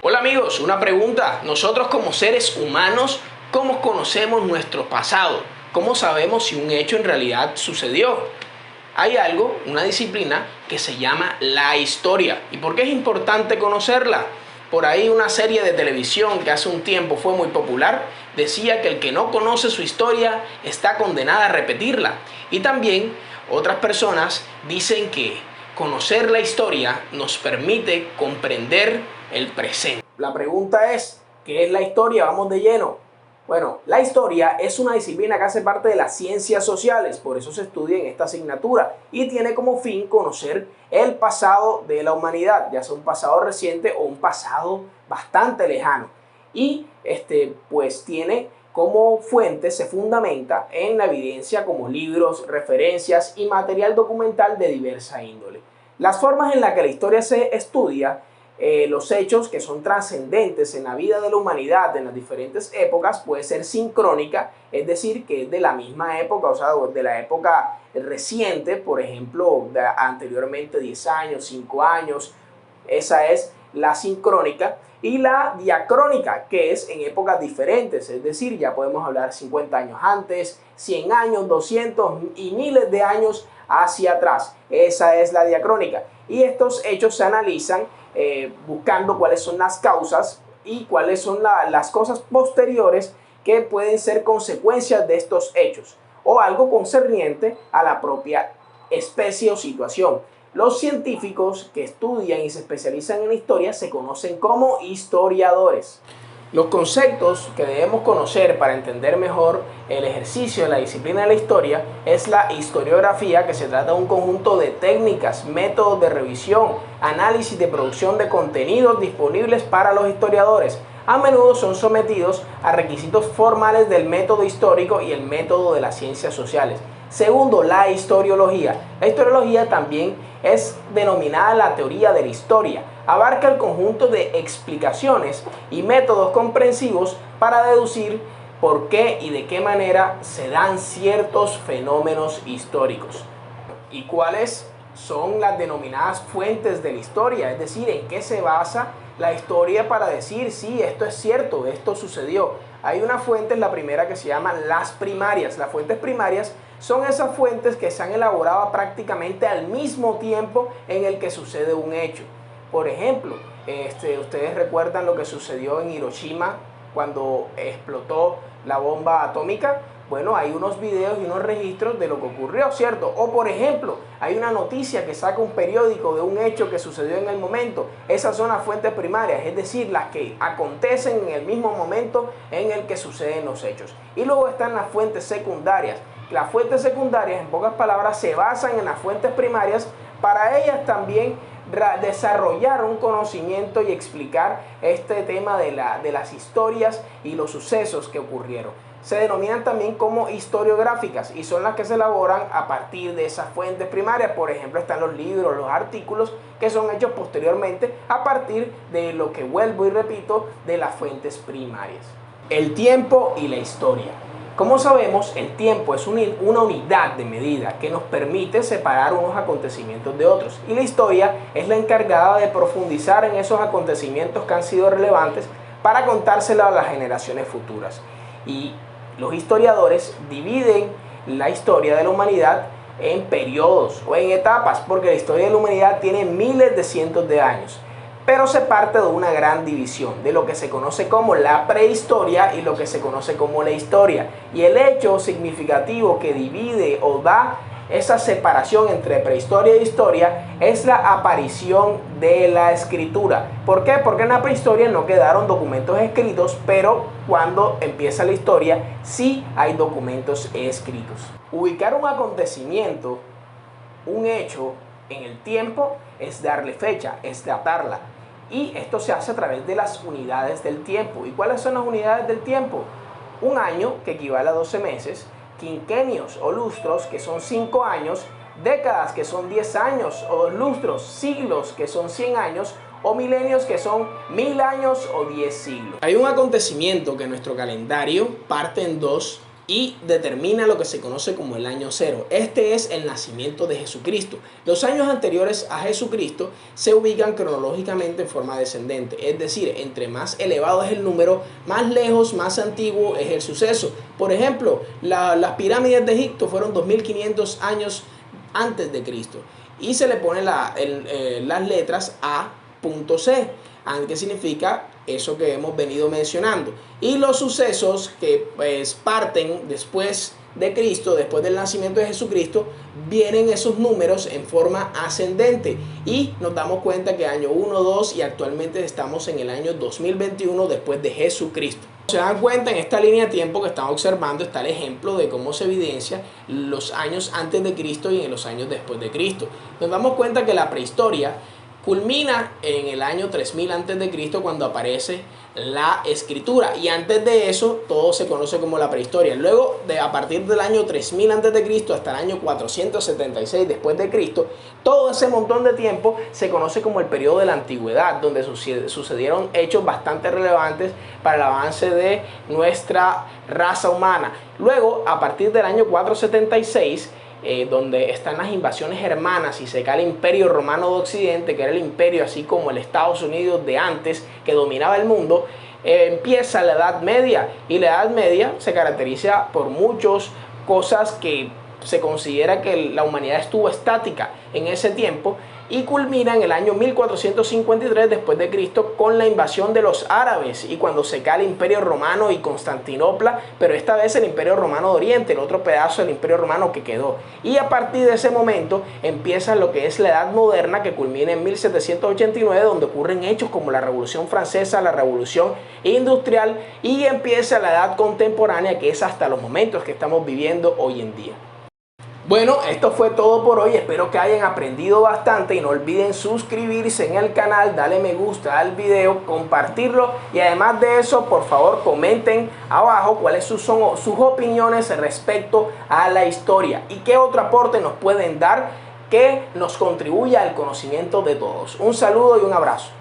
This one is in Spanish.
Hola amigos, una pregunta. Nosotros como seres humanos, ¿cómo conocemos nuestro pasado? ¿Cómo sabemos si un hecho en realidad sucedió? Hay algo, una disciplina que se llama la historia. ¿Y por qué es importante conocerla? Por ahí una serie de televisión que hace un tiempo fue muy popular decía que el que no conoce su historia está condenada a repetirla. Y también otras personas dicen que conocer la historia nos permite comprender el presente. La pregunta es, ¿qué es la historia? Vamos de lleno. Bueno, la historia es una disciplina que hace parte de las ciencias sociales, por eso se estudia en esta asignatura y tiene como fin conocer el pasado de la humanidad, ya sea un pasado reciente o un pasado bastante lejano. Y pues tiene como fuente, se fundamenta en la evidencia como libros, referencias y material documental de diversa índole. Las formas en las que la historia se estudia, los hechos que son trascendentes en la vida de la humanidad en las diferentes épocas, puede ser sincrónica, es decir, que es de la misma época, o sea, de la época reciente, por ejemplo, anteriormente 10 años, 5 años, esa es la sincrónica, y la diacrónica, que es en épocas diferentes, es decir, ya podemos hablar 50 años antes, 100 años, 200 y miles de años hacia atrás. Esa es la diacrónica. Y estos hechos se analizan buscando cuáles son las causas y cuáles son las cosas posteriores que pueden ser consecuencias de estos hechos o algo concerniente a la propia especie o situación. Los científicos que estudian y se especializan en historia se conocen como historiadores. Los conceptos que debemos conocer para entender mejor el ejercicio de la disciplina de la historia es la historiografía, que se trata de un conjunto de técnicas, métodos de revisión, análisis de producción de contenidos disponibles para los historiadores. A menudo son sometidos a requisitos formales del método histórico y el método de las ciencias sociales. Segundo, la historiología. La historiología también es denominada la teoría de la historia. Abarca el conjunto de explicaciones y métodos comprensivos para deducir por qué y de qué manera se dan ciertos fenómenos históricos. ¿Y cuáles son las denominadas fuentes de la historia? Es decir, en qué se basa la historia para decir, sí, esto es cierto, esto sucedió. Hay una fuente, la primera, que se llama las primarias. Las fuentes primarias son esas fuentes que se han elaborado prácticamente al mismo tiempo en el que sucede un hecho. Por ejemplo, ustedes recuerdan lo que sucedió en Hiroshima cuando explotó la bomba atómica. Bueno, hay unos videos y unos registros de lo que ocurrió, ¿cierto? O por ejemplo, hay una noticia que saca un periódico de un hecho que sucedió en el momento. Esas son las fuentes primarias, es decir, las que acontecen en el mismo momento en el que suceden los hechos. Y luego están las fuentes secundarias. Las fuentes secundarias, en pocas palabras, se basan en las fuentes primarias para ellas también desarrollar un conocimiento y explicar este tema de las historias y los sucesos que ocurrieron. Se denominan también como historiográficas y son las que se elaboran a partir de esas fuentes primarias. Por ejemplo, están los libros, los artículos que son hechos posteriormente a partir de lo que, vuelvo y repito, de las fuentes primarias. El tiempo y la historia. Como sabemos, el tiempo es una unidad de medida que nos permite separar unos acontecimientos de otros, y la historia es la encargada de profundizar en esos acontecimientos que han sido relevantes para contárselo a las generaciones futuras. Y los historiadores dividen la historia de la humanidad en periodos o en etapas, porque la historia de la humanidad tiene miles de cientos de años. Pero se parte de una gran división, de lo que se conoce como la prehistoria y lo que se conoce como la historia. Y el hecho significativo que divide o da esa separación entre prehistoria e historia es la aparición de la escritura. ¿Por qué? Porque en la prehistoria no quedaron documentos escritos, pero cuando empieza la historia sí hay documentos escritos. Ubicar un acontecimiento, un hecho, en el tiempo es darle fecha, es datarla. Y esto se hace a través de las unidades del tiempo. ¿Y cuáles son las unidades del tiempo? Un año, que equivale a 12 meses, quinquenios o lustros, que son 5 años, décadas, que son 10 años o 2 lustros, siglos, que son 100 años, o milenios, que son 1000 años o 10 siglos. Hay un acontecimiento que en nuestro calendario parte en dos y determina lo que se conoce como el año cero. Este es el nacimiento de Jesucristo. Los años anteriores a Jesucristo se ubican cronológicamente en forma descendente, es decir, entre más elevado es el número, más lejos, más antiguo es el suceso. Por ejemplo, las pirámides de Egipto fueron 2500 años antes de Cristo y se le pone las letras A.C, que significa eso que hemos venido mencionando. Y los sucesos que pues parten después de Cristo, después del nacimiento de Jesucristo, vienen esos números en forma ascendente y nos damos cuenta que año 1, 2 y actualmente estamos en el año 2021 después de Jesucristo. Se dan cuenta, en esta línea de tiempo que estamos observando está el ejemplo de cómo se evidencia los años antes de Cristo y en los años después de Cristo. Nos damos cuenta que la prehistoria culmina en el año 3000 a.C. cuando aparece la escritura, y antes de eso todo se conoce como la prehistoria. Luego, a partir del año 3000 a.C. hasta el año 476 después de Cristo, todo ese montón de tiempo se conoce como el periodo de la antigüedad, donde sucedieron hechos bastante relevantes para el avance de nuestra raza humana. Luego, a partir del año 476, donde están las invasiones germanas y se cae el Imperio Romano de Occidente, que era el imperio así como el Estados Unidos de antes, que dominaba el mundo, empieza la Edad Media, y la Edad Media se caracteriza por muchas cosas que se considera que la humanidad estuvo estática en ese tiempo, y culmina en el año 1453 después de Cristo con la invasión de los árabes y cuando se cae el Imperio Romano y Constantinopla, pero esta vez el Imperio Romano de Oriente, el otro pedazo del Imperio Romano que quedó. Y a partir de ese momento empieza lo que es la Edad Moderna, que culmina en 1789, donde ocurren hechos como la Revolución Francesa, la Revolución Industrial, y empieza la Edad Contemporánea, que es hasta los momentos que estamos viviendo hoy en día. Bueno, esto fue todo por hoy, espero que hayan aprendido bastante y no olviden suscribirse en el canal, darle me gusta al video, compartirlo, y además de eso, por favor comenten abajo cuáles son sus opiniones respecto a la historia y qué otro aporte nos pueden dar que nos contribuya al conocimiento de todos. Un saludo y un abrazo.